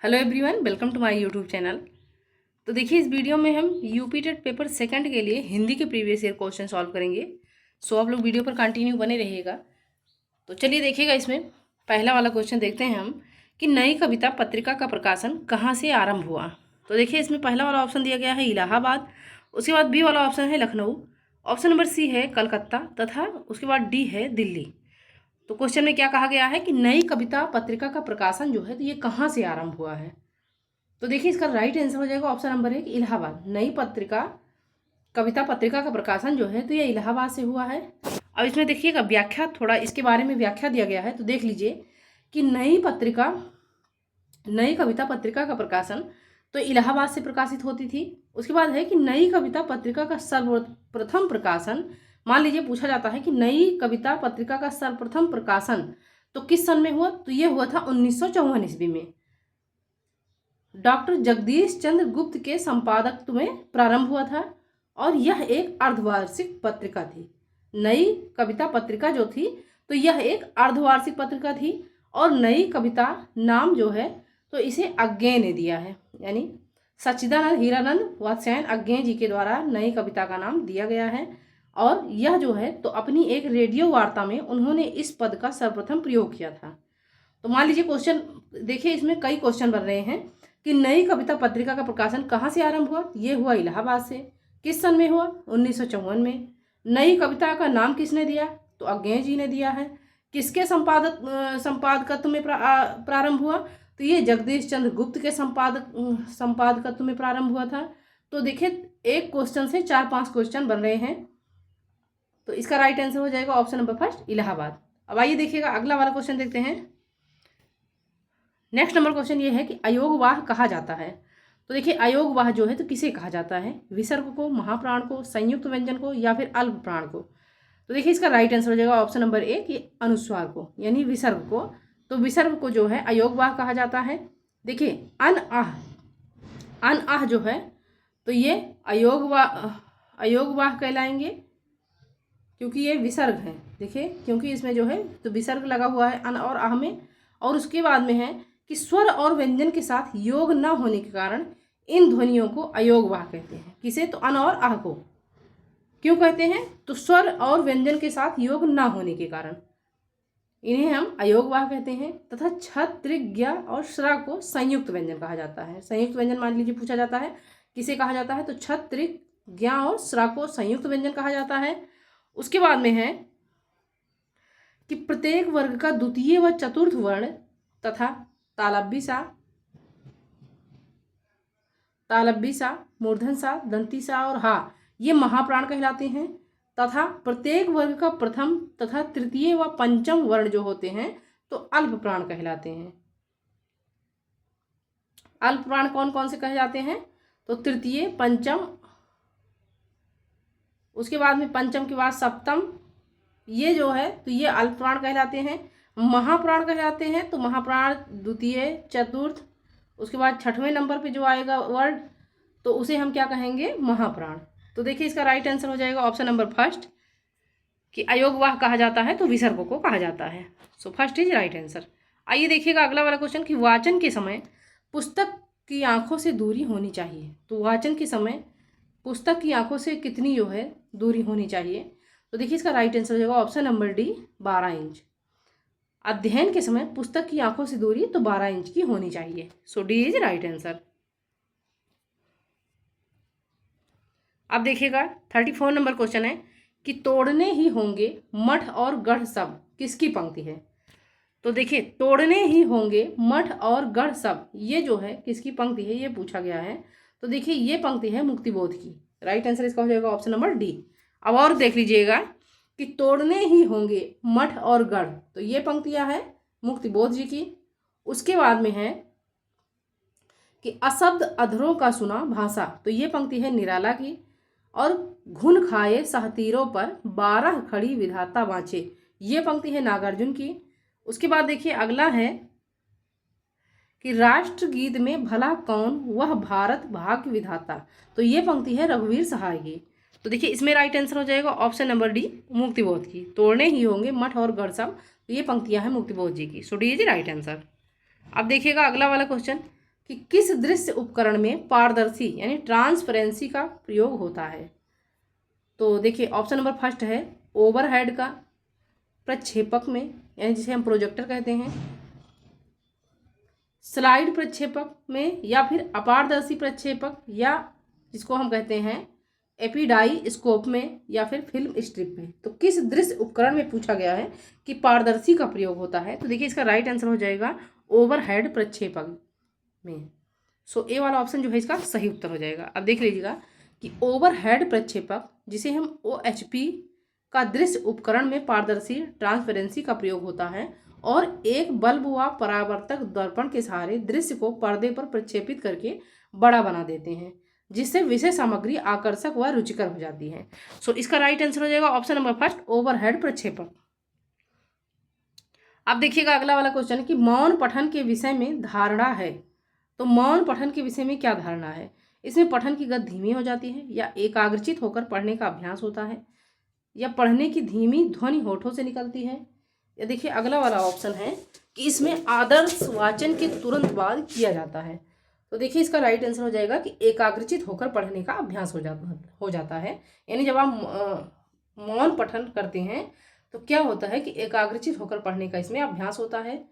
Hello everyone, welcome to my YouTube channel. तो देखिए, इस वीडियो में हम यूपी टेट पेपर सेकंड के लिए हिंदी के प्रीवियस ईयर क्वेश्चन सॉल्व करेंगे। सो आप लोग वीडियो पर कंटिन्यू बने रहिएगा। तो चलिए देखिएगा, इसमें पहला वाला क्वेश्चन देखते हैं हम कि नई कविता पत्रिका का प्रकाशन कहाँ से आरंभ हुआ। तो देखिए, इसमें पहला वाला ऑप्शन दिया गया है इलाहाबाद, उसके बाद बी वाला ऑप्शन है लखनऊ, ऑप्शन नंबर सी है कलकत्ता तथा उसके बाद डी है दिल्ली। तो क्वेश्चन में क्या कहा गया है कि नई कविता पत्रिका का प्रकाशन जो है तो ये कहाँ से आरंभ हुआ है। तो देखिए, इसका राइट आंसर हो जाएगा ऑप्शन नंबर 1 इलाहाबाद। नई कविता पत्रिका का प्रकाशन जो है तो ये इलाहाबाद से हुआ है। अब इसमें देखिएगा व्याख्या, थोड़ा इसके बारे में व्याख्या दिया गया है। तो देख लीजिए कि नई कविता पत्रिका का प्रकाशन तो इलाहाबाद से प्रकाशित होती थी। उसके बाद है कि नई कविता पत्रिका का सर्वप्रथम प्रकाशन, मान लीजिए पूछा जाता है कि नई कविता पत्रिका का सर्वप्रथम प्रकाशन तो किस सन में हुआ, तो ये हुआ था 1954 ईस्वी में। डॉक्टर जगदीश चंद्र गुप्त के संपादकत्व में प्रारंभ हुआ था और यह एक अर्धवार्षिक पत्रिका थी। नई कविता पत्रिका जो थी तो यह एक अर्धवार्षिक पत्रिका थी और नई कविता नाम जो है तो इसे अज्ञे ने दिया है, यानी सच्चिदानंद हीरानंद वात्स्यायन अज्ञे जी के द्वारा नई कविता का नाम दिया गया है। और यह जो है तो अपनी एक रेडियो वार्ता में उन्होंने इस पद का सर्वप्रथम प्रयोग किया था। तो मान लीजिए क्वेश्चन देखिए, इसमें कई क्वेश्चन बन रहे हैं कि नई कविता पत्रिका का प्रकाशन कहाँ से आरंभ हुआ। ये हुआ इलाहाबाद से। किस सन में हुआ, 1954 में। नई कविता का नाम किसने दिया, तो अज्ञे जी ने दिया है। किसके संपादकत्व में प्रारंभ हुआ, तो ये जगदीश चंद्र गुप्त के संपादकत्व में प्रारंभ हुआ था। तो देखिए, एक क्वेश्चन से 4-5 क्वेश्चन बन रहे हैं। तो इसका राइट आंसर हो जाएगा ऑप्शन नंबर फर्स्ट इलाहाबाद। अब आइए देखिएगा अगला वाला क्वेश्चन देखते हैं। नेक्स्ट नंबर क्वेश्चन ये है कि अयोगवाह कहा जाता है। तो देखिए, अयोगवाह जो है तो किसे कहा जाता है, विसर्ग को, महाप्राण को, संयुक्त व्यंजन को या फिर अल्प प्राण को। तो देखिए, इसका राइट आंसर हो जाएगा ऑप्शन नंबर 1 ये अनुस्वार को, यानी विसर्ग को। तो विसर्ग को जो है अयोगवाह कहा जाता है। देखिए, अन आह जो है तो ये अयोगवाह कहलाएंगे क्योंकि ये विसर्ग है। देखिए, क्योंकि इसमें जो है तो विसर्ग लगा हुआ है अन और आह में। और उसके बाद में है कि स्वर और व्यंजन के साथ योग न होने के कारण इन ध्वनियों को अयोगवाह कहते हैं। किसे, तो अन और आह को। क्यों कहते हैं, तो स्वर और व्यंजन के साथ योग न होने के कारण इन्हें हम अयोगवाह कहते हैं। तथा छ, त्रिक, ज्ञ और श्रा को संयुक्त व्यंजन कहा जाता है। संयुक्त व्यंजन मान लीजिए पूछा जाता है किसे कहा जाता है, तो छ, त्रिक, ज्ञ और श्रा को संयुक्त व्यंजन कहा जाता है। उसके बाद में है कि प्रत्येक वर्ग का द्वितीय व चतुर्थ वर्ण तथा तालव्य सा, मूर्धन सा, दंती सा और हा ये महाप्राण कहलाते हैं। तथा प्रत्येक वर्ग का प्रथम तथा तृतीय व पंचम वर्ण जो होते हैं तो अल्प प्राण कहलाते हैं। अल्प प्राण कौन कौन से कहे जाते हैं, तो तृतीय, पंचम, उसके बाद में पंचम के बाद सप्तम, ये जो है तो ये अल्प प्राण कहलाते हैं। महाप्राण कहलाते हैं तो महाप्राण द्वितीय, चतुर्थ, उसके बाद 6वें नंबर पे जो आएगा वर्ड तो उसे हम क्या कहेंगे, महाप्राण। तो देखिए, इसका राइट आंसर हो जाएगा ऑप्शन नंबर फर्स्ट कि अयोगवाह कहा जाता है तो विसर्गों को कहा जाता है। So first is right answer. आइए देखिएगा अगला वाला क्वेश्चन कि वाचन के समय पुस्तक की आंखों से दूरी होनी चाहिए। तो वाचन के समय पुस्तक की आंखों से कितनी जो है दूरी होनी चाहिए। तो देखिए, इसका राइट आंसर हो जाएगा ऑप्शन नंबर डी 12 इंच। अध्ययन के समय पुस्तक की आंखों से दूरी तो 12 इंच की होनी चाहिए। सो डी इज राइट आंसर। अब देखिएगा 34 नंबर क्वेश्चन है कि तोड़ने ही होंगे मठ और गढ़ सब किसकी पंक्ति है। तो देखिए, तोड़ने ही होंगे मठ और गढ़ सब ये जो है किसकी पंक्ति है, ये पूछा गया है। तो देखिए, ये पंक्ति है मुक्तिबोध की। राइट आंसर इसका हो जाएगा ऑप्शन नंबर डी। अब और देख लीजिएगा कि तोड़ने ही होंगे मठ और गढ़, तो ये पंक्तियां है मुक्तिबोध जी की। उसके बाद में है कि अशब्द अधरों का सुना भाषा, तो ये पंक्ति है निराला की। और घुन खाए सहतीरों पर 12 खड़ी विधाता बाँचे, ये पंक्ति है नागार्जुन की। उसके बाद देखिए अगला है कि राष्ट्रगीत में भला कौन वह भारत भाग्य विधाता, तो ये पंक्ति है रघुवीर सहाय की। तो देखिए, इसमें राइट आंसर हो जाएगा ऑप्शन नंबर डी मुक्तिबोध की। तोड़ने ही होंगे मठ और गढ़ सब, तो ये पंक्तियां हैं मुक्तिबोध जी की। सो डी इज राइट आंसर। अब देखिएगा अगला वाला क्वेश्चन कि किस दृश्य उपकरण में पारदर्शी यानी ट्रांसपेरेंसी का प्रयोग होता है। तो देखिए ऑप्शन नंबर फर्स्ट है ओवरहेड का प्रक्षेपक में, यानी जिसे हम प्रोजेक्टर कहते हैं, स्लाइड प्रक्षेपक में, या फिर अपारदर्शी प्रक्षेपक, या जिसको हम कहते हैं एपिडाइस्कोप में, या फिर फिल्म स्ट्रिप में। तो किस दृश्य उपकरण में पूछा गया है कि पारदर्शी का प्रयोग होता है, तो देखिए इसका राइट आंसर हो जाएगा ओवरहेड प्रक्षेपक में। सो ए वाला ऑप्शन जो है इसका सही उत्तर हो जाएगा। अब देख लीजिएगा कि ओवरहेड प्रक्षेपक, जिसे हम OHP का दृश्य उपकरण में पारदर्शी ट्रांसपेरेंसी का प्रयोग होता है और एक बल्ब व परावर्तक दर्पण के सहारे दृश्य को पर्दे पर प्रक्षेपित करके बड़ा बना देते हैं, जिससे विषय सामग्री आकर्षक व रुचिकर हो जाती है। सो इसका राइट आंसर हो जाएगा ऑप्शन नंबर फर्स्ट ओवरहेड प्रक्षेपक। अब देखिएगा अगला वाला क्वेश्चन कि मौन पठन के विषय में धारणा है। तो मौन पठन के विषय में क्या धारणा है? इसमें पठन की गति धीमी हो जाती है, या एकाग्रचित होकर पढ़ने का अभ्यास होता है, या पढ़ने की धीमी ध्वनि होठों से निकलती है, या देखिए अगला वाला ऑप्शन है कि इसमें आदर्श वाचन के तुरंत बाद किया जाता है। तो देखिए इसका राइट आंसर हो जाएगा कि एकाग्रचित होकर पढ़ने का अभ्यास हो जाता है। यानी जब आप मौन पठन करते हैं तो क्या होता है कि एकाग्रचित होकर पढ़ने का इसमें अभ्यास होता है।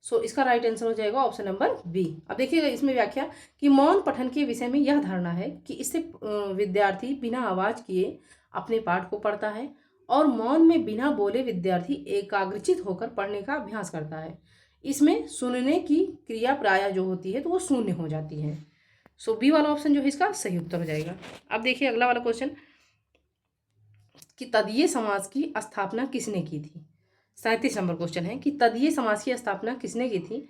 सो इसका राइट आंसर हो जाएगा ऑप्शन नंबर बी। अब देखिएगा इसमें व्याख्या कि मौन पठन के विषय में यह धारणा है कि इससे विद्यार्थी बिना आवाज किए अपने पाठ को पढ़ता है और मौन में बिना बोले विद्यार्थी एकाग्रचित होकर पढ़ने का अभ्यास करता है। इसमें सुनने की क्रिया प्रायः जो होती है तो वो शून्य हो जाती है। सो बी वाला ऑप्शन जो है इसका सही उत्तर हो जाएगा। अब देखिए अगला वाला क्वेश्चन कि तदीय समाज की स्थापना किसने की थी। 37 नंबर क्वेश्चन है कि तदीय समाज की स्थापना किसने की थी।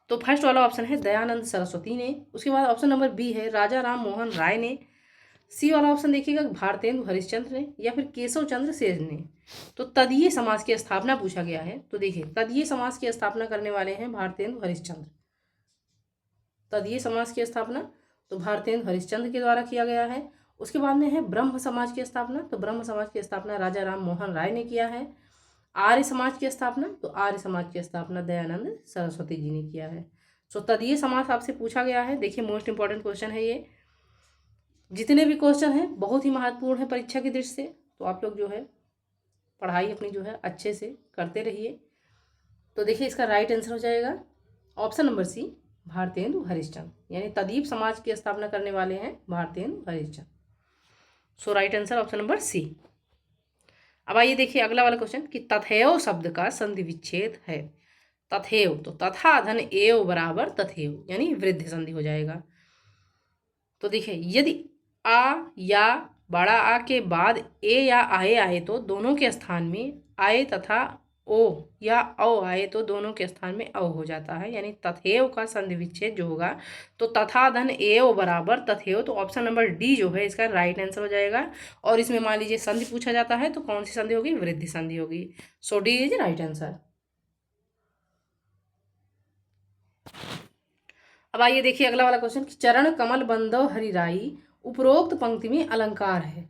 तो फर्स्ट वाला ऑप्शन है दयानंद सरस्वती ने। उसके बाद ऑप्शन नंबर बी है राजा राम मोहन राय ने। सी वाला ऑप्शन देखिएगा भारतेंदु हरिश्चंद्र ने, या फिर केशव चंद्र सेन ने। तो तदीय समाज की स्थापना पूछा गया है। तो देखिए तदीय समाज की स्थापना करने वाले हैं भारतेंदु हरिश्चंद्र। तदीय समाज की स्थापना तो भारतेंदु हरिश्चंद्र के द्वारा किया गया है। उसके बाद में है ब्रह्म समाज की स्थापना। तो ब्रह्म समाज की स्थापना राजा राम मोहन राय ने किया है। आर्य समाज की स्थापना तो आर्य समाज की स्थापना दयानंद सरस्वती जी ने किया है। सो तदीय समाज आपसे पूछा गया है। देखिए मोस्ट इंपॉर्टेंट क्वेश्चन है ये। जितने भी क्वेश्चन हैं बहुत ही महत्वपूर्ण है परीक्षा की दृष्टि से। तो आप लोग जो है पढ़ाई अपनी जो है अच्छे से करते रहिए। तो देखिए इसका राइट आंसर हो जाएगा option number C Bharatendu Harishchandra, यानी तदीय समाज की स्थापना करने वाले हैं Bharatendu Harishchandra. So right answer option number C. अब आइए देखिए अगला वाला क्वेश्चन कि तथैव शब्द का संधि विच्छेद है। तथैव तो तथा धन एव बराबर तथैव, यानी वृद्धि संधि हो जाएगा। तो देखिए यदि आ या बड़ा आ के बाद ए या आए आए तो दोनों के स्थान में आए, तथा ओ या औ आए तो दोनों के स्थान में औ हो जाता है। यानी तथैव का संधि विच्छेद जो होगा तो तथा धन एव बराबर तथैव। तो ऑप्शन नंबर डी जो है इसका राइट आंसर हो जाएगा। और इसमें मान लीजिए संधि पूछा जाता है तो कौन सी संधि होगी? वृद्धि संधि होगी। सो डी इज राइट आंसर। अब आइए देखिए अगला वाला क्वेश्चन कि चरण कमल बंदो हरिराई उपरोक्त पंक्ति में अलंकार है।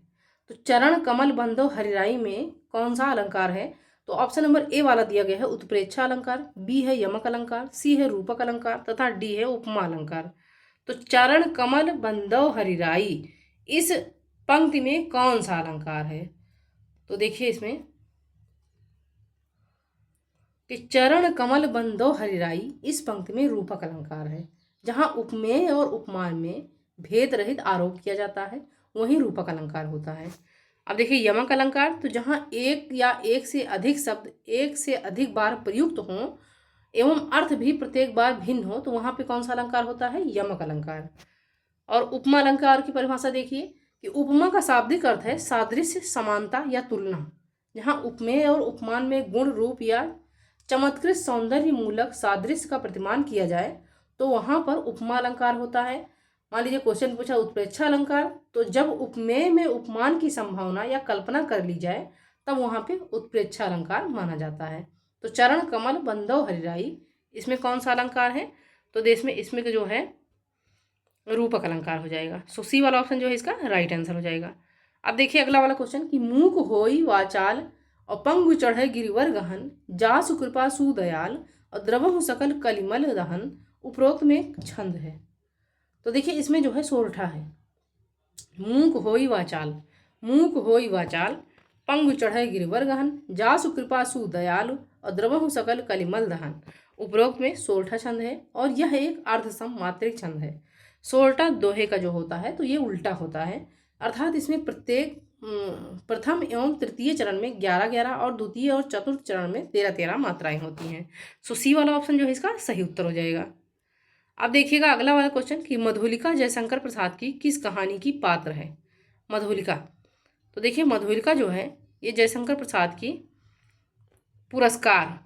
तो चरण कमल बंदो हरिराई में कौन सा अलंकार है? तो ऑप्शन नंबर ए वाला दिया गया है उत्प्रेक्षा अलंकार, बी है यमक अलंकार, सी है रूपक अलंकार, तथा डी है उपमा अलंकार। तो चरण कमल बंदो हरिराई इस पंक्ति में कौन सा अलंकार है? तो देखिए इसमें कि चरण कमल बंदो हरिराई इस पंक्ति में रूपक अलंकार है। जहाँ उपमेय और उपमान में भेद रहित आरोप किया जाता है वहीं रूपक अलंकार होता है। अब देखिए यमक अलंकार तो जहाँ एक या एक से अधिक शब्द एक से अधिक बार प्रयुक्त हों एवं अर्थ भी प्रत्येक बार भिन्न हो तो वहाँ पे कौन सा अलंकार होता है? यमक अलंकार। और उपमा अलंकार की परिभाषा देखिए कि उपमा का शाब्दिक अर्थ है सादृश्य, समानता या तुलना। जहाँ उपमेय और उपमान में गुण, रूप या चमत्कृत सौंदर्य मूलक सादृश्य का प्रतिमान किया जाए तो वहाँ पर उपमा अलंकार होता है। मान लीजिए क्वेश्चन पूछा उत्प्रेक्षा अलंकार, तो जब उपमेय में उपमान की संभावना या कल्पना कर ली जाए तब वहाँ पे उत्प्रेक्षा अलंकार माना जाता है। तो चरण कमल बंदो हरिराई इसमें कौन सा अलंकार है? तो देश में इसमें जो है रूपक अलंकार हो जाएगा। सो सी वाला ऑप्शन जो है इसका राइट आंसर हो जाएगा। अब देखिए अगला वाला क्वेश्चन कि मूक होई वाचाल और पंगु चढ़े गिरिवर गहन जासु कृपा सुदयाल और द्रवहु सकल कलिमल दहन उपरोक्त में छंद है। तो देखिए इसमें जो है सोरठा है। मूक होई वाचाल, मूक होई वाचाल, पंगु चढ़े गिरवर गहन, जासु कृपा सु दयालु, और द्रवहु सकल कलिमल दहन। उपरोक्त में सोरठा छंद है और यह एक अर्धसम मात्रिक छंद है। सोरठा दोहे का जो होता है तो ये उल्टा होता है, अर्थात इसमें प्रत्येक प्रथम एवं तृतीय चरण में 11-11 और द्वितीय और चतुर्थ चरण में 13-13 मात्राएं होती हैं। सो सी वाला ऑप्शन जो है इसका सही उत्तर हो जाएगा। अब देखिएगा अगला वाला क्वेश्चन कि मधुलिका जयशंकर प्रसाद की किस कहानी की पात्र है। मधुलिका, तो देखिए मधुलिका जो है ये जयशंकर प्रसाद की पुरस्कार,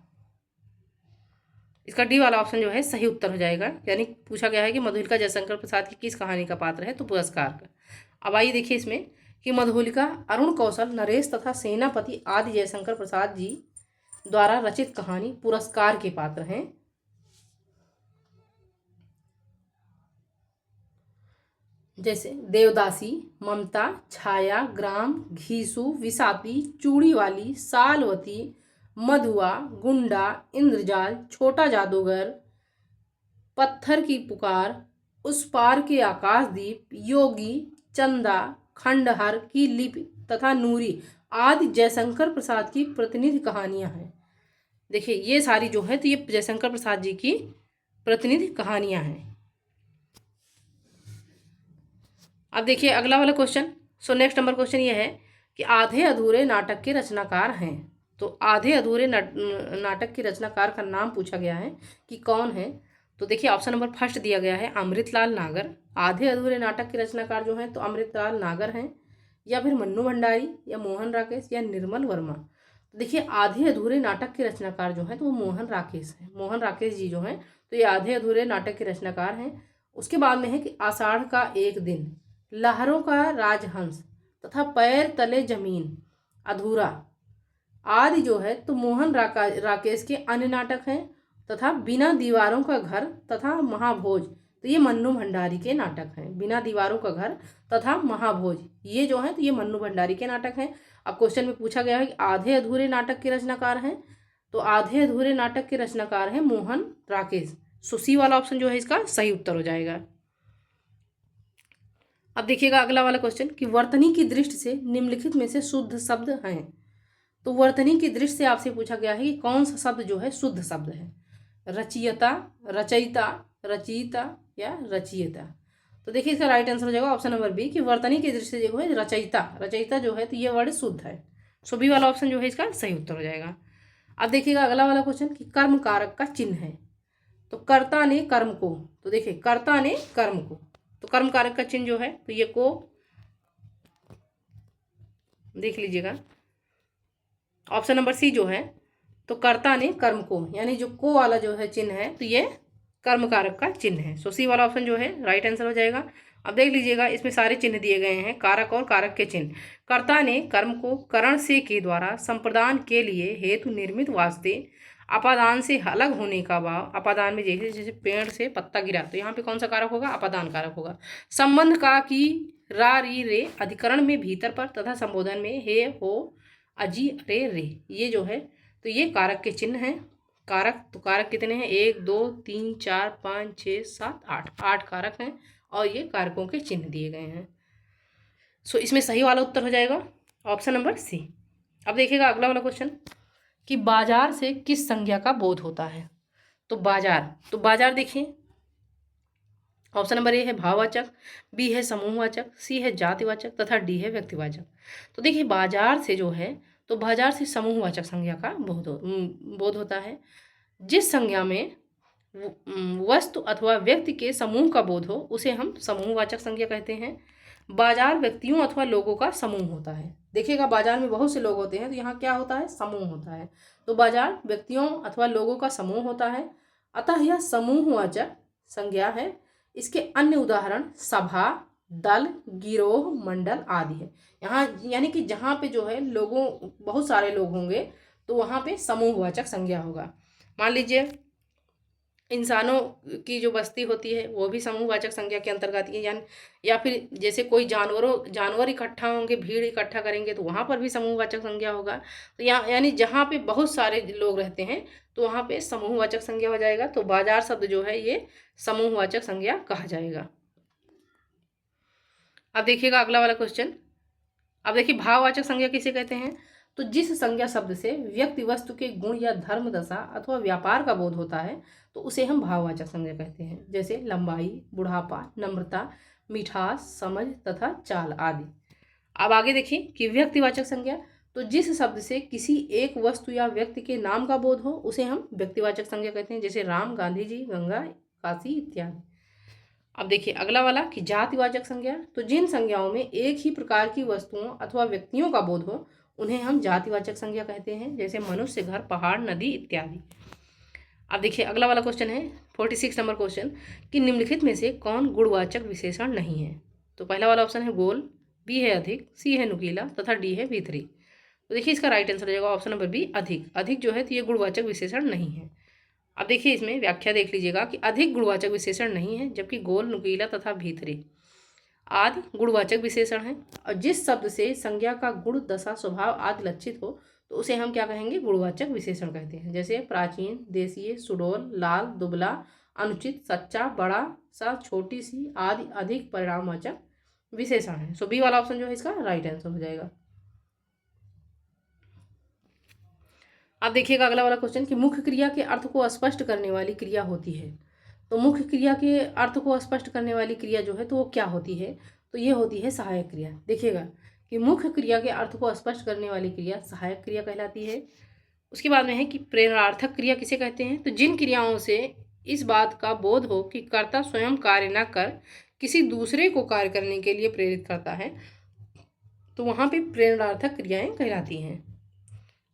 इसका डी वाला ऑप्शन जो है सही उत्तर हो जाएगा। यानी पूछा गया है कि मधुलिका जयशंकर प्रसाद की किस कहानी का पात्र है, तो पुरस्कार का। अब आइए देखिए इसमें कि मधुलिका अरुण कौशल, नरेश तथा सेनापति आदि जयशंकर प्रसाद जी द्वारा रचित कहानी पुरस्कार के पात्र हैं। जैसे देवदासी, ममता, छाया, ग्राम, घीसू, विसाती, चूड़ी वाली, सालवती, मधुआ, गुंडा, इंद्रजाल, छोटा जादूगर, पत्थर की पुकार, उस पार के आकाशदीप, योगी, चंदा, खंडहर की लिपि तथा नूरी आदि जयशंकर प्रसाद की प्रतिनिधि कहानियां हैं। देखिए ये सारी जो है तो ये जयशंकर प्रसाद जी की प्रतिनिधि कहानियां हैं। अब देखिए अगला वाला question. So next number question ये है कि आधे अधूरे नाटक के रचनाकार हैं। तो आधे अधूरे नाटक के रचनाकार का नाम पूछा गया है कि कौन है। तो देखिए ऑप्शन नंबर फर्स्ट दिया गया है अमृतलाल नागर। आधे अधूरे नाटक के रचनाकार जो हैं तो अमृतलाल नागर हैं, या फिर मन्नू भंडारी, या मोहन राकेश, या निर्मल वर्मा। तो देखिए आधे अधूरे नाटक के रचनाकार जो हैं तो वो मोहन राकेश हैं। मोहन राकेश जी जो हैं तो ये आधे अधूरे नाटक के रचनाकार हैं। उसके बाद में है कि आषाढ़ का एक दिन, लहरों का राजहंस तथा पैर तले जमीन, अधूरा आदि जो है तो मोहन राकेश के अन्य नाटक हैं, तथा बिना दीवारों का घर तथा महाभोज, तो ये मन्नू भंडारी के नाटक हैं। बिना दीवारों का घर तथा महाभोज ये जो है तो ये मन्नू भंडारी के नाटक हैं। अब क्वेश्चन में पूछा गया है कि आधे अधूरे नाटक के रचनाकार हैं, तो आधे अधूरे नाटक के रचनाकार हैं मोहन राकेश। सो सी वाला ऑप्शन जो है इसका सही उत्तर हो जाएगा। अब देखिएगा अगला वाला क्वेश्चन कि वर्तनी की दृष्टि से निम्नलिखित में से शुद्ध शब्द हैं। तो वर्तनी की दृष्टि से आपसे पूछा गया है कि कौन सा शब्द जो है शुद्ध शब्द है। रचयिता, रचयिता, रचयिता या रचयिता। तो देखिए इसका राइट आंसर हो जाएगा ऑप्शन नंबर बी कि वर्तनी की दृष्टि से जो है रचयिता, रचयिता जो है तो ये वर्ड शुद्ध है। सो बी वाला ऑप्शन जो है इसका सही उत्तर हो जाएगा। अब देखिएगा अगला वाला क्वेश्चन कि कर्म कारक का चिन्ह है। तो कर्ता ने कर्म को, तो देखिए कर्ता ने कर्म को, तो कर्म कारक का चिन्ह जो है तो ये को देख लीजिएगा ऑप्शन नंबर सी जो है तो कर्ता ने कर्म को, यानी जो को वाला जो है चिन्ह है तो ये कर्म कारक का चिन्ह है। सो सी वाला ऑप्शन जो है राइट आंसर हो जाएगा। अब देख लीजिएगा इसमें सारे चिन्ह दिए गए हैं, कारक और कारक के चिन्ह। कर्ता ने कर्म को करण से के द्वारा संप्रदान के लिए हेतु निर्मित वास्ते अपादान से अलग होने का भाव, अपादान में जैसे जैसे पेड़ से पत्ता गिरा तो यहाँ पे कौन सा कारक होगा, अपादान कारक होगा। संबंध का की रा री रे अधिकरण में भीतर पर तथा संबोधन में हे हो अजी अरे रे, ये जो है तो ये कारक के चिन्ह हैं। कारक, तो कारक कितने हैं 1 2 3 4 5 6 7 8, 8 कारक हैं और ये कारकों के चिन्ह दिए गए हैं। सो इसमें सही वाला उत्तर हो जाएगा ऑप्शन नंबर सी। अब देखिएगा अगला वाला क्वेश्चन कि बाजार से किस संज्ञा का बोध होता है। तो बाजार, तो बाजार देखिए ऑप्शन नंबर ए है भाववाचक, बी है समूहवाचक, सी है जातिवाचक तथा डी है व्यक्तिवाचक। तो देखिए बाजार से जो है तो बाजार से समूहवाचक संज्ञा का बोध होता है। जिस संज्ञा में वस्तु अथवा व्यक्ति के समूह का बोध हो उसे हम समूहवाचक संज्ञा कहते हैं। बाजार व्यक्तियों अथवा लोगों का समूह होता है। देखिएगा बाजार में बहुत से लोग होते हैं तो यहाँ क्या होता है, समूह होता है। तो बाजार व्यक्तियों अथवा लोगों का समूह होता है, अतः यह समूहवाचक संज्ञा है। इसके अन्य उदाहरण सभा, दल, गिरोह, मंडल आदि है। यहाँ यानी कि जहाँ पे जो है लोगों, बहुत सारे लोग होंगे तो वहाँ पे समूहवाचक संज्ञा होगा। मान लीजिए इंसानों की जो बस्ती होती है वो भी समूहवाचक संज्ञा के अंतर्गत है। या फिर जैसे कोई जानवर इकट्ठा होंगे, भीड़ इकट्ठा करेंगे तो वहाँ पर भी समूहवाचक संज्ञा होगा। तो यहाँ यानी जहाँ पे बहुत सारे लोग रहते हैं तो वहाँ पे समूहवाचक संज्ञा हो जाएगा। तो बाजार शब्द जो है ये समूहवाचक संज्ञा कहा जाएगा। अब देखिएगा अगला वाला क्वेश्चन। अब देखिए भाववाचक संज्ञा किसे कहते हैं? तो जिस संज्ञा शब्द से व्यक्ति वस्तु के गुण या धर्म दशा अथवा व्यापार का बोध होता है तो उसे हम भाववाचक संज्ञा कहते हैं, जैसे लंबाई, बुढ़ापा, नम्रता, मिठास, समझ तथा चाल आदि। अब आगे देखिए कि व्यक्तिवाचक संज्ञा, तो जिस शब्द से किसी एक वस्तु या व्यक्ति के नाम का बोध हो उसे हम व्यक्तिवाचक संज्ञा कहते हैं, जैसे राम, गांधी जी, गंगा, काशी इत्यादि। अब देखिए अगला वाला कि जातिवाचक संज्ञा, तो जिन संज्ञाओं में एक ही प्रकार की वस्तुओं अथवा व्यक्तियों का बोध हो उन्हें हम जातिवाचक संज्ञा कहते हैं, जैसे मनुष्य, घर, पहाड़, नदी इत्यादि। अब देखिए अगला वाला क्वेश्चन है 46 नंबर क्वेश्चन कि निम्नलिखित में से कौन गुणवाचक विशेषण नहीं है? तो पहला वाला ऑप्शन है गोल, बी है अधिक, सी है नुकीला तथा डी है भीतरी। तो देखिए इसका राइट आंसर हो जाएगा ऑप्शन नंबर बी अधिक। अधिक जो है तो ये गुणवाचक विशेषण नहीं है। अब देखिए इसमें व्याख्या देख लीजिएगा कि अधिक गुणवाचक विशेषण नहीं है, जबकि गोल, नुकीला तथा भीतरी आदि गुणवाचक विशेषण है। और जिस शब्द से संज्ञा का गुण, दशा, स्वभाव आदि लक्षित हो तो उसे हम क्या कहेंगे? गुणवाचक विशेषण कहते हैं, जैसे प्राचीन, देशीय, सुडौल, लाल, दुबला, अनुचित, सच्चा, बड़ा सा, छोटी सी आदि अधिक परिणामवाचक विशेषण है। सो बी वाला ऑप्शन जो है इसका राइट आंसर हो जाएगा। अब देखिएगा अगला वाला क्वेश्चन कि मुख्य क्रिया के अर्थ को स्पष्ट करने वाली क्रिया होती है। तो मुख्य क्रिया के अर्थ को स्पष्ट करने वाली क्रिया जो है तो वो क्या होती है? तो ये होती है सहायक क्रिया। देखिएगा कि मुख्य क्रिया के अर्थ को स्पष्ट करने वाली क्रिया सहायक क्रिया कहलाती है। उसके बाद में है कि प्रेरणार्थक क्रिया किसे कहते हैं? तो जिन क्रियाओं से इस बात का बोध हो कि कर्ता स्वयं कार्य न कर किसी दूसरे को कार्य करने के लिए प्रेरित करता है तो वहाँ पे प्रेरणार्थक क्रियाएं कहलाती हैं।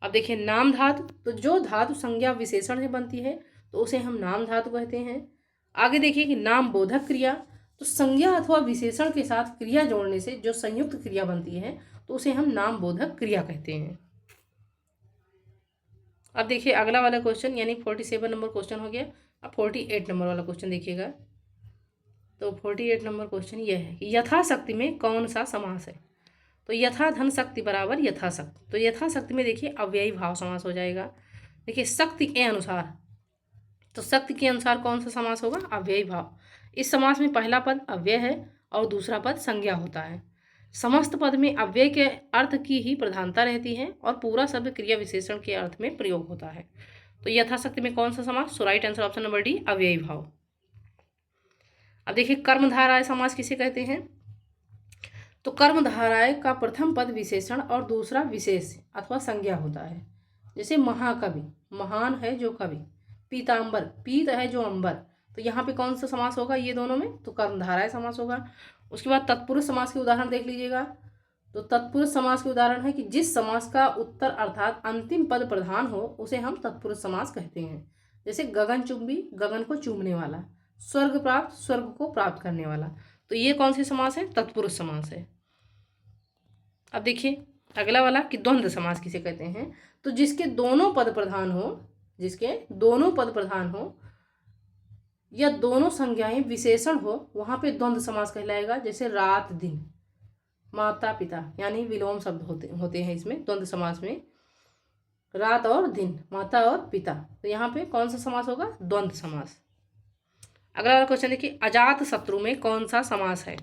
अब देखिए नाम धातु, तो जो धातु संज्ञा विशेषण से बनती है तो उसे हम नाम धातु कहते हैं। आगे देखिए कि नाम बोधक क्रिया, तो संज्ञा अथवा विशेषण के साथ क्रिया जोड़ने से जो संयुक्त क्रिया बनती है तो उसे हम नाम बोधक क्रिया कहते हैं। अब देखिए अगला वाला क्वेश्चन यानी 47 नंबर क्वेश्चन हो गया। अब 48 नंबर वाला क्वेश्चन देखिएगा। तो 48 नंबर क्वेश्चन ये है कि यथाशक्ति में कौन सा समास है? तो यथा धन शक्ति बराबर यथाशक्ति। तो यथाशक्ति में देखिए अव्ययी भाव समास हो जाएगा। देखिए शक्ति के अनुसार, तो शक्ति के अनुसार कौन सा समास होगा? अव्ययी भाव। इस समास में पहला पद अव्यय है और दूसरा पद संज्ञा होता है। समस्त पद में अव्यय के अर्थ की ही प्रधानता रहती है और पूरा शब्द क्रिया विशेषण के अर्थ में प्रयोग होता है। तो यथाशक्ति में कौन सा समास? So right answer option number D अव्ययी भाव। अब देखिए कर्मधारय समास किसे कहते हैं? तो कर्मधारय का प्रथम पद विशेषण और दूसरा विशेष अथवा संज्ञा होता है, जैसे महाकवि, महान है जो कवि, पीताम्बर, पीत है जो अंबर। तो यहाँ पे कौन सा समास होगा ये दोनों में? तो कर्मधारय समास होगा। उसके बाद तत्पुरुष समास के उदाहरण देख लीजिएगा। तो तत्पुरुष समास के उदाहरण है कि जिस समास का उत्तर अर्थात अंतिम पद प्रधान हो उसे हम तत्पुरुष समास कहते हैं, जैसे गगनचुंबी, गगन को चूमने वाला, स्वर्ग प्राप्त, स्वर्ग को प्राप्त करने वाला। तो ये कौन से समास है? तत्पुरुष समास है। अब देखिए अगला वाला कि द्वंद्व समास किसे कहते हैं? तो जिसके दोनों पद प्रधान हो, जिसके दोनों पद प्रधान हो या दोनों संज्ञाएं विशेषण हो वहां पे द्वंद्व समास कहलाएगा, जैसे रात, दिन, माता, पिता, यानी विलोम शब्द होते हैं इसमें द्वंद्व समास में, रात और दिन, माता और पिता। तो यहाँ पे कौन सा समास होगा? द्वंद्व समास। अगला वाला क्वेश्चन देखिए अजात शत्रु में कौन सा समास है?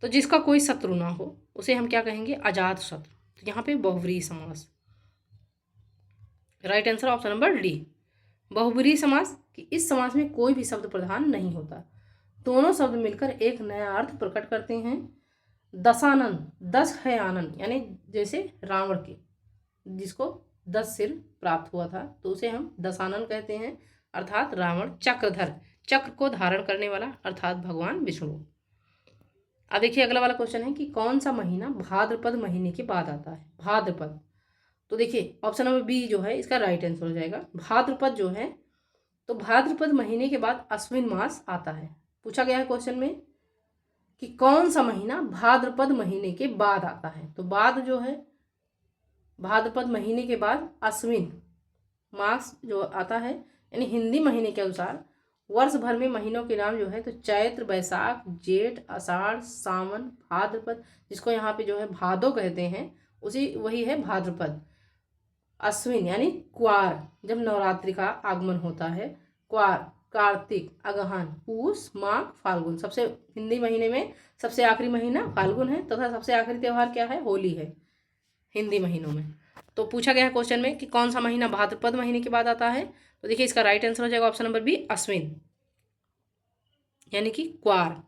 तो जिसका कोई शत्रु ना हो उसे हम क्या कहेंगे? अजात शत्रु। तो यहाँ पे बहुव्रीहि समास। Right answer option number D बहुव्रीहि समास। कि इस समास में कोई भी शब्द प्रधान नहीं होता, दोनों शब्द मिलकर एक नया अर्थ प्रकट करते हैं। दशानन, 10 है आनंद, यानी जैसे रावण के जिसको 10 सिर प्राप्त हुआ था तो उसे हम दशानन कहते हैं, अर्थात रावण। चक्रधर, चक्र को धारण करने वाला, अर्थात भगवान विष्णु। अब देखिए अगला वाला क्वेश्चन है कि कौन सा महीना भाद्रपद महीने के बाद आता है? भाद्रपद। तो देखिए ऑप्शन नंबर बी जो है इसका राइट आंसर हो जाएगा। भाद्रपद जो है तो भाद्रपद महीने के बाद अश्विन मास आता है। पूछा गया है क्वेश्चन में कि कौन सा महीना भाद्रपद महीने के बाद आता है? तो बाद जो है भाद्रपद महीने के बाद अश्विन मास जो आता है, यानी हिंदी महीने के अनुसार वर्ष भर में महीनों के नाम जो है तो चैत्र, बैसाख, जेठ, आषाढ़, सावन, भाद्रपद, जिसको यहाँ पे जो है भादो कहते हैं, उसी वही है भाद्रपद। अश्विन यानी क्वार, जब नवरात्रि का आगमन होता है, क्वार कार्तिक, अगहन, पूस, माघ, फाल्गुन। सबसे हिंदी महीने में सबसे आखिरी महीना फाल्गुन है तथा सबसे आखिरी त्यौहार क्या है? होली है हिंदी महीनों में। तो पूछा गया है क्वेश्चन में कि कौन सा महीना भाद्रपद महीने के बाद आता है? तो देखिए इसका राइट आंसर हो जाएगा ऑप्शन नंबर बी, अश्विन, यानी कि क्वार।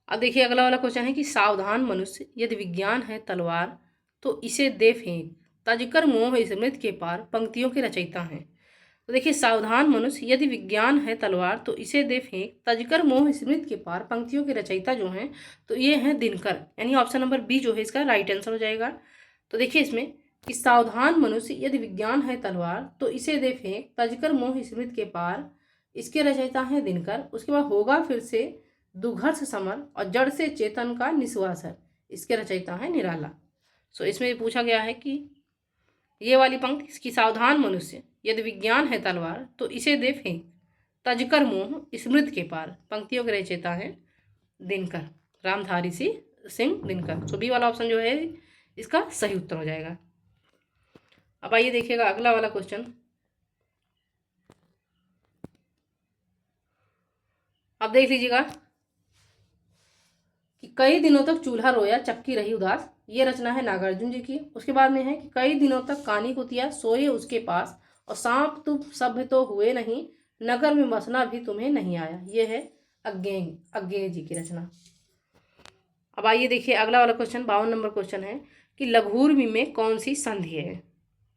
अब देखिए अगला वाला क्वेश्चन है कि सावधान मनुष्य यदि विज्ञान है तलवार तो इसे दे फेंक, तजकर मोह स्मृति के पार, पंक्तियों के रचयिता हैं। तो देखिए सावधान मनुष्य यदि विज्ञान है तलवार तो इसे दे फेंक, तजकर मोह स्मृति के पार, पंक्तियों के रचयिता जो हैं तो ये हैं दिनकर, यानी ऑप्शन नंबर बी जो है इसका राइट आंसर हो जाएगा। तो देखिए इसमें कि सावधान मनुष्य यदि विज्ञान है तलवार तो इसे दे फेंक, तजकर मोह स्मृति के पार, इसके रचयिता हैं दिनकर। उसके बाद होगा फिर से दुघर्ष समर और जड़ से चेतन का निस्वासर, इसके रचयिता है निराला। सो इसमें पूछा गया है कि ये वाली पंक्ति इसकी सावधान मनुष्य यदि विज्ञान है तलवार तो इसे दे फेंक, तजकर मोह स्मृति के पार, पंक्तियों के रचयिता है दिनकर, रामधारी सिंह दिनकर। सो बी वाला ऑप्शन जो है इसका सही उत्तर हो जाएगा। अब आइए देखिएगा अगला वाला क्वेश्चन। अब देख लीजिएगा कि कई दिनों तक चूल्हा रोया चक्की रही उदास, ये रचना है नागार्जुन जी की। उसके बाद में है कि कई दिनों तक कानी कुतिया सोए उसके पास, और सांप तुम सभ्य तो हुए नहीं, नगर में बसना भी तुम्हें नहीं आया, ये है अज्ञेय जी की रचना। अब आइए देखिए अगला वाला क्वेश्चन 52 नंबर क्वेश्चन है कि लघुर्मी में कौन सी संधि है?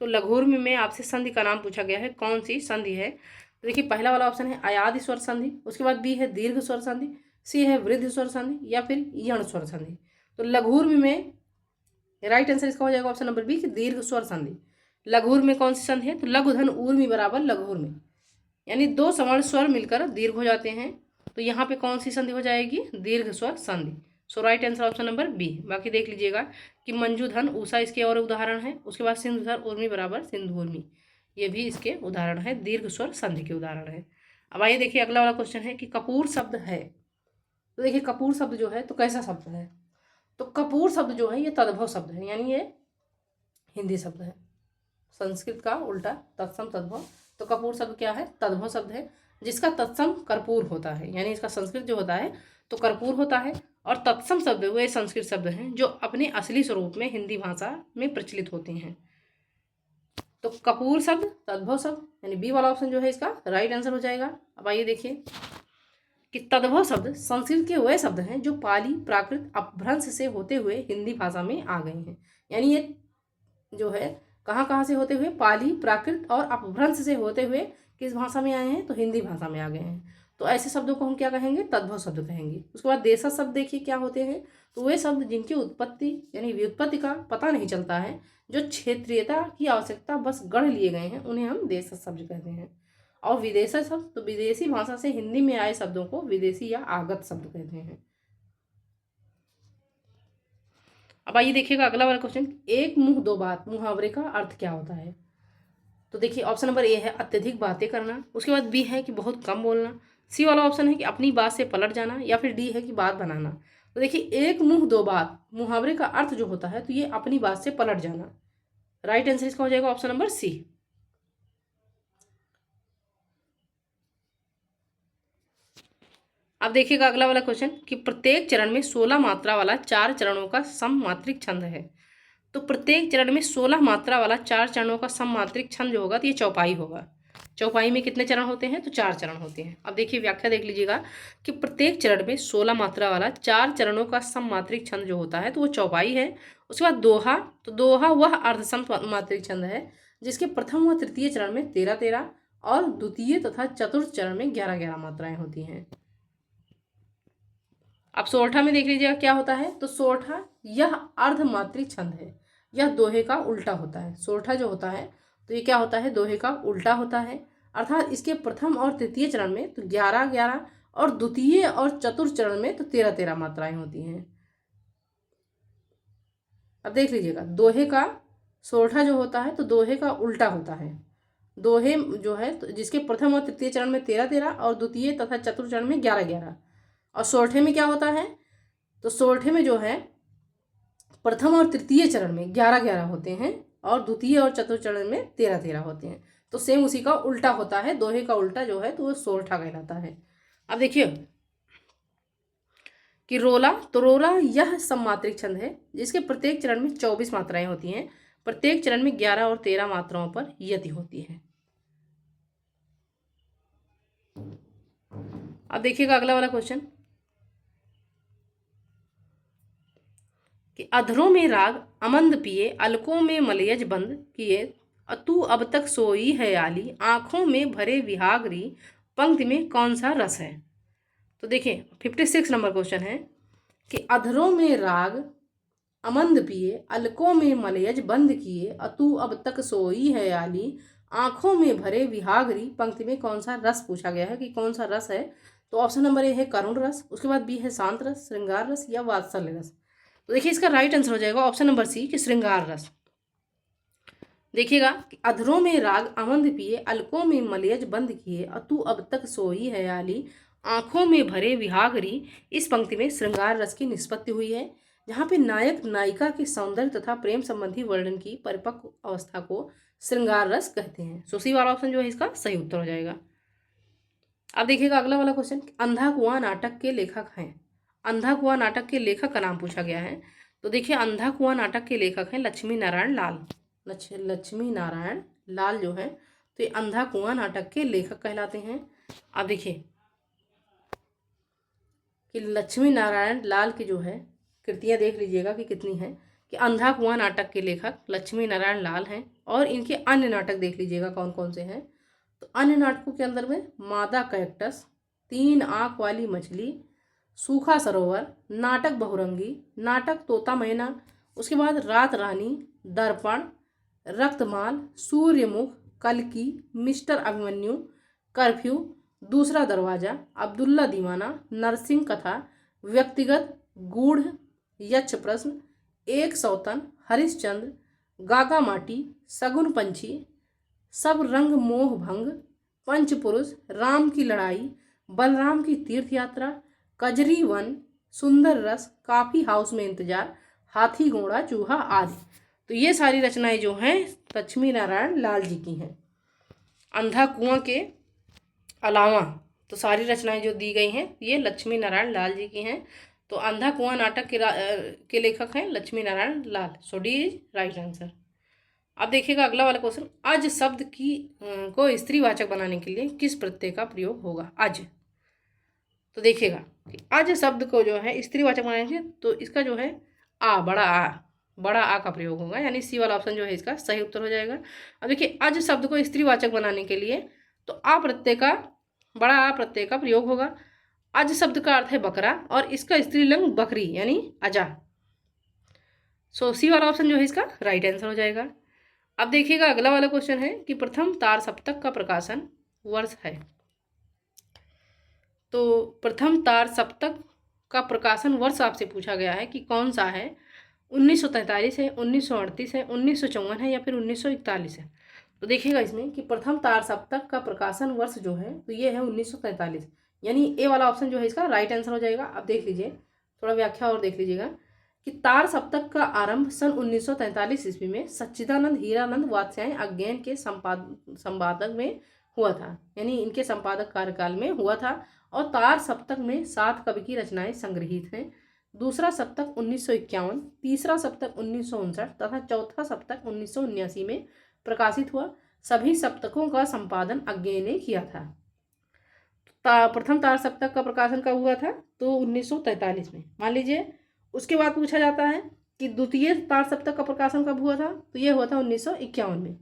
तो लघुर्मी में आपसे संधि का नाम पूछा गया है, कौन सी संधि है? तो देखिए पहला वाला ऑप्शन है अयादि स्वर संधि, उसके बाद बी है दीर्घ स्वर संधि, सी है वृद्ध स्वर संधि, या फिर यण स्वर संधि। तो लघुर्मी में राइट आंसर इसका हो जाएगा ऑप्शन नंबर बी कि दीर्घ स्वर संधि। लघुर में कौन सी संधि है? तो लघु धन ऊर्मी बराबर लघुर में, यानी दो सवर्ण स्वर मिलकर दीर्घ हो जाते हैं। तो यहाँ पे कौन सी संधि हो जाएगी? दीर्घ स्वर संधि। So right answer option number B. बाकी देख लीजिएगा कि मंजूधन ऊषा इसके और उदाहरण है, उसके बाद सिंधुधर ऊर्मी बराबर सिंधुर्मी, ये भी इसके उदाहरण है, दीर्घ स्वर संधि के उदाहरण है। अब आइए देखिए अगला वाला क्वेश्चन है कि कपूर शब्द है। तो देखिए कपूर शब्द जो है तो कैसा शब्द है? तो कपूर शब्द जो है ये तद्भव शब्द है, यानी ये हिंदी शब्द है, संस्कृत का उल्टा तत्सम तद्भव। तो कपूर शब्द क्या है? तद्भव शब्द है, जिसका तत्सम कर्पूर होता है, यानी इसका संस्कृत जो होता है तो कर्पूर होता है, और तत्सम शब्द वे संस्कृत शब्द हैं जो अपने असली स्वरूप में हिंदी भाषा में प्रचलित होते हैं। तो कपूर शब्द तद्भव शब्द, यानी बी वाला ऑप्शन जो है इसका राइट आंसर हो जाएगा। अब आइए देखिए कि तद्भव शब्द संस्कृत के वे शब्द हैं जो पाली प्राकृत अपभ्रंश से होते हुए हिंदी भाषा में आ गए हैं, यानी ये जो है कहाँ से होते हुए? पाली प्राकृत और अपभ्रंश से होते हुए किस भाषा में आए हैं? तो हिंदी भाषा में आ गए हैं। तो ऐसे शब्दों को हम क्या कहेंगे? तद्भव शब्द कहेंगे। उसके बाद देशज शब्द देखिए क्या होते हैं? तो वे शब्द जिनकी उत्पत्ति यानी व्युत्पत्ति का पता नहीं चलता है, जो क्षेत्रीयता की आवश्यकता बस गढ़ लिए गए हैं, उन्हें हम देशज शब्द कहते हैं। और विदेशज शब्द तो विदेशी भाषा से हिंदी में आए शब्दों को विदेशी या आगत शब्द कहते हैं। अब आइए देखिएगा अगला वाला क्वेश्चन, एक मुंह दो बात मुहावरे का अर्थ क्या होता है? तो देखिए ऑप्शन नंबर ए है अत्यधिक बातें करना, उसके बाद बी है कि बहुत कम बोलना, सी वाला ऑप्शन है कि अपनी बात से पलट जाना, या फिर डी है कि बात बनाना। तो देखिए एक मुंह दो बात मुहावरे का अर्थ जो होता है तो ये अपनी बात से पलट जाना। राइट आंसर इसका हो जाएगा ऑप्शन नंबर सी। अब देखिएगा अगला वाला क्वेश्चन कि प्रत्येक चरण में 16 मात्रा वाला 4 चरणों का सममात्रिक छंद है। तो प्रत्येक चरण में 16 मात्रा वाला 4 चरणों का सममात्रिक छंद जो होगा तो ये चौपाई होगा। चौपाई में कितने चरण होते हैं? तो 4 चरण होते हैं। अब देखिए व्याख्या देख लीजिएगा कि प्रत्येक चरण में 16 मात्रा वाला 4 चरणों का सममात्रिक छंद जो होता है तो वो चौपाई है। उसके बाद दोहा, तो दोहा वह अर्ध सममात्रिक छंद है जिसके प्रथम व तृतीय चरण में 13-13 और द्वितीय तथा चतुर्थ चरण में 11-11 मात्राएं होती हैं। अब सोरठा में देख लीजिएगा क्या होता है? तो सोरठा यह अर्धमात्रिक छंद है, यह दोहे का उल्टा होता है। सोरठा जो होता है तो ये क्या होता है? दोहे का उल्टा होता है, अर्थात इसके प्रथम और तृतीय चरण में तो 11-11 और द्वितीय और चतुर्थ चरण में तो 13-13 मात्राएं होती हैं। अब देख लीजिएगा दोहे का सोरठा जो होता है तो दोहे का उल्टा होता है। दोहे जो है तो जिसके प्रथम और तृतीय चरण में 13-13 और द्वितीय तथा चतुर्थ चरण में 11-11, और सोरठे में क्या होता है? तो सोरठे में जो है प्रथम और तृतीय चरण में 11-11 होते हैं और द्वितीय और चतुर्थ चरण में 13-13 होते हैं। तो सेम उसी का उल्टा होता है, दोहे का उल्टा जो है तो वो सोरठा कहलाता है। अब देखिए कि रोला, तो रोला यह सममात्रिक छंद है जिसके प्रत्येक चरण में 24 मात्राएं होती हैं। प्रत्येक चरण में 11 और 13 मात्राओं पर यति होती है। अब देखिएगा अगला वाला क्वेश्चन कि अधरों में राग अमंद पिए, अलकों में मलयज बंद किए, तू अब तक सोई है आली, आंखों में भरे विहागरी, पंक्ति में कौन सा रस है। तो देखिए 56 नंबर क्वेश्चन है कि अधरों में राग अमंद पिए, अलकों में मलयज बंद किए, तू अब तक सोई है आली, आंखों में भरे विहागरी, पंक्ति में कौन सा रस पूछा गया है कि कौन सा रस है। तो ऑप्शन नंबर ए है करुण रस, उसके बाद बी है शांत रस, श्रृंगार रस या वात्सल्य रस। तो देखिए इसका राइट आंसर हो जाएगा ऑप्शन नंबर सी कि श्रृंगार रस। देखिएगा कि अधरों में राग अमंद पिए, अलकों में मलयज बंद किए, तू अब तक सोई है आली, आंखों में भरे विहागरी, इस पंक्ति में श्रृंगार रस की निष्पत्ति हुई है, जहाँ पे नायक नायिका के सौंदर्य तथा प्रेम संबंधी वर्णन की परिपक्व अवस्था को श्रृंगार रस कहते हैं। सो सी वाला ऑप्शन जो है इसका सही उत्तर हो जाएगा। अब देखिएगा अगला वाला क्वेश्चन, अंधा कुआं नाटक के लेखक हैं। अंधा कुआं नाटक के लेखक का नाम पूछा गया है। तो देखिए अंधा कुआं नाटक के लेखक हैं लक्ष्मी नारायण लाल। लक्ष्मी नारायण लाल जो है तो ये अंधा कुआं नाटक के लेखक कहलाते हैं। अब देखिए कि लक्ष्मी नारायण लाल की जो है कृतियाँ देख लीजिएगा कि कितनी हैं, कि अंधा कुआं नाटक के लेखक लक्ष्मी नारायण लाल हैं। और इनके अन्य नाटक देख लीजिएगा कौन कौन से हैं। तो अन्य नाटकों के अंदर में मादा कैक्टस, 3 आँख वाली मछली, सूखा सरोवर, नाटक बहुरंगी, नाटक तोता मैना, उसके बाद रात रानी, दर्पण, रक्तमाल, सूर्यमुख, कल्कि, मिस्टर अभिमन्यु, कर्फ्यू, दूसरा दरवाजा, अब्दुल्ला दीवाना, नरसिंह कथा, व्यक्तिगत, गूढ़, यक्ष प्रश्न, एक सौतन, हरिश्चंद्र, गागा माटी, सगुन पंछी, सब रंग मोह भंग, पंचपुरुष, राम की लड़ाई, बलराम की तीर्थ यात्रा, कजरी वन, सुंदर रस, काफी हाउस में इंतजार, हाथी घोड़ा चूहा आदि। तो ये सारी रचनाएं जो हैं लक्ष्मी नारायण लाल जी की हैं। अंधा कुआं के अलावा तो सारी रचनाएं जो दी गई हैं ये लक्ष्मी नारायण लाल जी की हैं। तो अंधा कुआं नाटक के लेखक हैं लक्ष्मी नारायण लाल। सो डी इज राइट आंसर। अब देखिएगा अगला वाला क्वेश्चन, अज शब्द की को स्त्रीवाचक बनाने के लिए किस प्रत्यय का प्रयोग होगा। अज, तो देखिएगा कि अज शब्द को जो है स्त्रीवाचक बनाने के लिए तो इसका जो है बड़ा आ का प्रयोग होगा, यानी सी वाला ऑप्शन जो है इसका सही उत्तर हो जाएगा। अब देखिए अज शब्द को स्त्रीवाचक बनाने के लिए तो बड़ा आ प्रत्यय का प्रयोग होगा। अज शब्द का अर्थ है बकरा और इसका स्त्रीलिंग बकरी यानी अजा। सो सी वाला ऑप्शन जो है इसका राइट आंसर हो जाएगा। अब देखिएगा अगला वाला क्वेश्चन है कि प्रथम तार सप्तक का प्रकाशन वर्ष है। तो प्रथम तार सप्तक का प्रकाशन वर्ष आपसे पूछा गया है कि कौन सा है। 1943 है, 1938 है, 1954 है या फिर 1941 है। तो देखिएगा इसमें कि प्रथम तार सप्तक का प्रकाशन वर्ष जो है तो ये है 1943, यानी ए वाला ऑप्शन जो है इसका राइट आंसर हो जाएगा। अब देख लीजिए थोड़ा व्याख्या और देख लीजिएगा कि तार सप्तक का आरंभ सन 1943 ईस्वी में सच्चिदानंद हीरानंद वात्स्यायन अज्ञेन के संपादक में हुआ था, यानी इनके संपादक कार्यकाल में हुआ था। और तार सप्तक में 7 कवि की रचनाएं संग्रहित हैं। दूसरा सप्तक 1951, तीसरा सप्तक 1959 तथा चौथा सप्तक 1979 में प्रकाशित हुआ। सभी सप्तकों का संपादन अज्ञेय ने किया था। प्रथम तार सप्तक का प्रकाशन कब हुआ था तो 1943 में मान लीजिए। उसके बाद पूछा जाता है कि द्वितीय तार सप्तक का प्रकाशन कब हुआ था तो ये हुआ था 1951 में।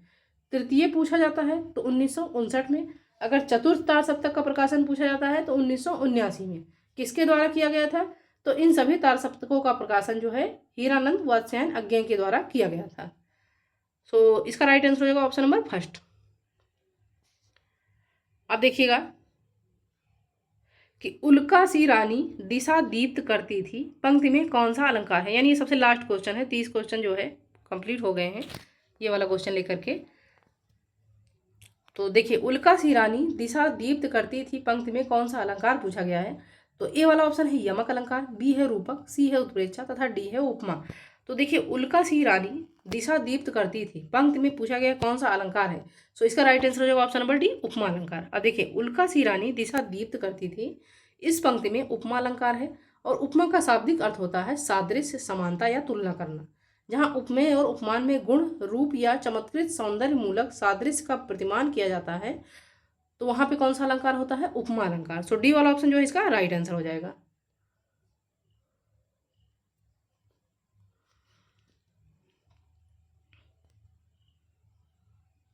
तृतीय पूछा जाता है तो 1959 में। अगर चतुर्थ तार सप्तक का प्रकाशन पूछा जाता है तो 1979 में। किसके द्वारा किया गया था तो इन सभी तार सप्तकों का प्रकाशन जो है हीरानंद वात्स्यायन अज्ञेय के द्वारा किया गया था। सो इसका राइट आंसर हो जाएगा ऑप्शन नंबर फर्स्ट। अब देखिएगा कि उल्का सी रानी दिशा दीप्त करती थी, पंक्ति में कौन सा अलंकार है। यानी ये सबसे लास्ट क्वेश्चन है, 30 क्वेश्चन जो है कंप्लीट हो गए हैं ये वाला क्वेश्चन लेकर के। तो देखिए उल्का सी रानी दिशा दीप्त करती थी, पंक्ति में कौन सा अलंकार पूछा गया है। तो ए वाला ऑप्शन है यमक अलंकार, बी है रूपक, सी है उत्प्रेक्षा तथा डी है उपमा। तो देखिए उल्का सी रानी दिशा दीप्त करती थी। पंक्ति में पूछा गया कौन सा अलंकार है। सो इसका राइट आंसर हो जाएगा ऑप्शन नंबर डी, उपमा अलंकार। अब देखिए, उल्का सी रानी दिशा दीप्त करती थी, इस पंक्ति में उपमा अलंकार है और उपमा का शाब्दिक अर्थ होता है सादृश्य, समानता या तुलना करना। जहाँ उपमेय और उपमान में गुण, रूप या चमत्कृत सौंदर्य मूलक सादृश्य का प्रतिमान किया जाता है, तो वहाँ पे कौन सा अलंकार होता है, उपमा अलंकार। सो डी वाला ऑप्शन जो है इसका राइट आंसर हो जाएगा।